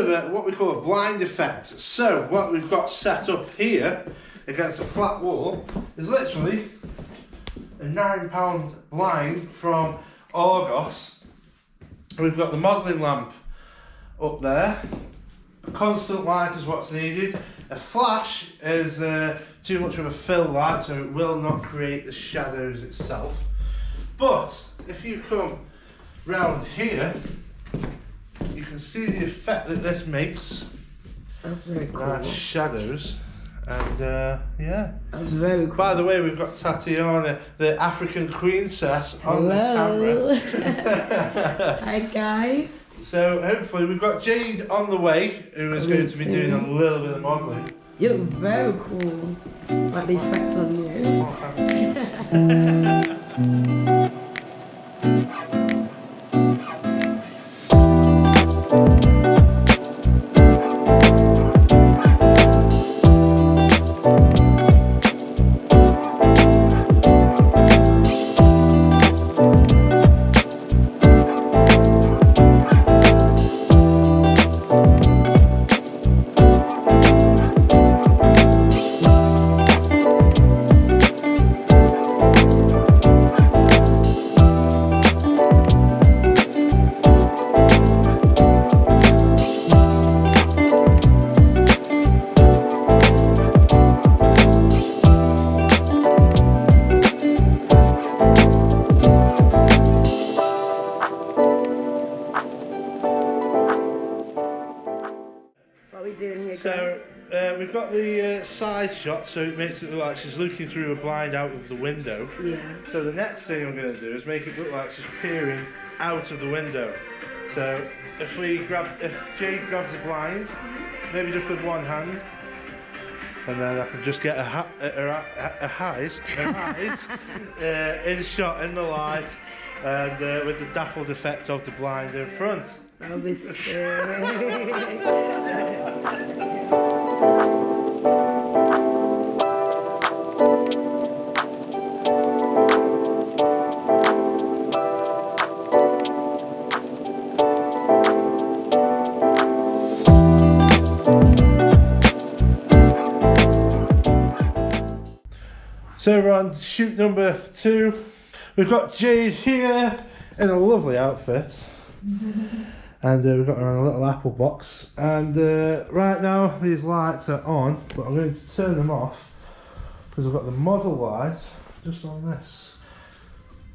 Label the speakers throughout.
Speaker 1: bit of a what we call a blind effect. So what we've got set up here against a flat wall is literally a £9 blind from Argos. We've got the modelling lamp up there. A constant light is what's needed. A flash is too much of a fill light, so it will not create the shadows itself. But if you come round here, you can see the effect that this makes.
Speaker 2: That's very cool.
Speaker 1: Nice shadows. And yeah.
Speaker 2: That's very cool.
Speaker 1: By the way, we've got Tatiana, the African Queencess, on
Speaker 2: Hello.
Speaker 1: the camera.
Speaker 2: Hi guys.
Speaker 1: So hopefully we've got Jade on the way, who is going to be doing a little bit of modelling.
Speaker 2: You look very cool. Like the effects on you. So we've got the side shot, so it makes it look like she's looking through a blind out of the window. Yeah.
Speaker 1: So the next thing I'm going to do is make it look like she's peering out of the window. So if Jade grabs the blind, maybe just with one hand, and then I can just get her eyes in shot in the light, and with the dappled effect of the blind in front.
Speaker 2: That'll be sick.
Speaker 1: So we're on shoot number 2. We've got Jade here in a lovely outfit. And we've got her on a little apple box. And right now these lights are on, but I'm going to turn them off because I've got the model light just on this.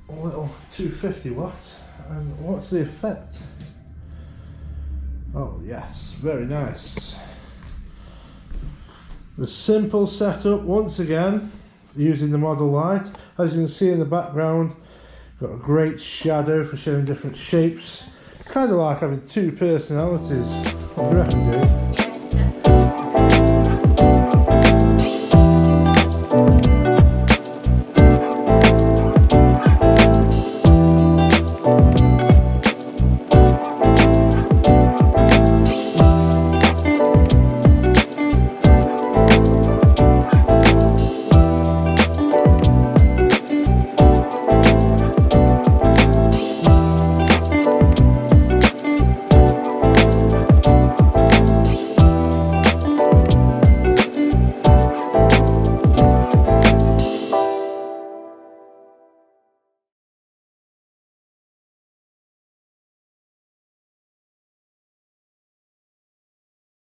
Speaker 1: A little 250 watt. And what's the effect? Oh yes, very nice. The simple setup once again, using the model light. As you can see in the background, got a great shadow for showing different shapes. It's kind of like having two personalities. What do you reckon, Jade?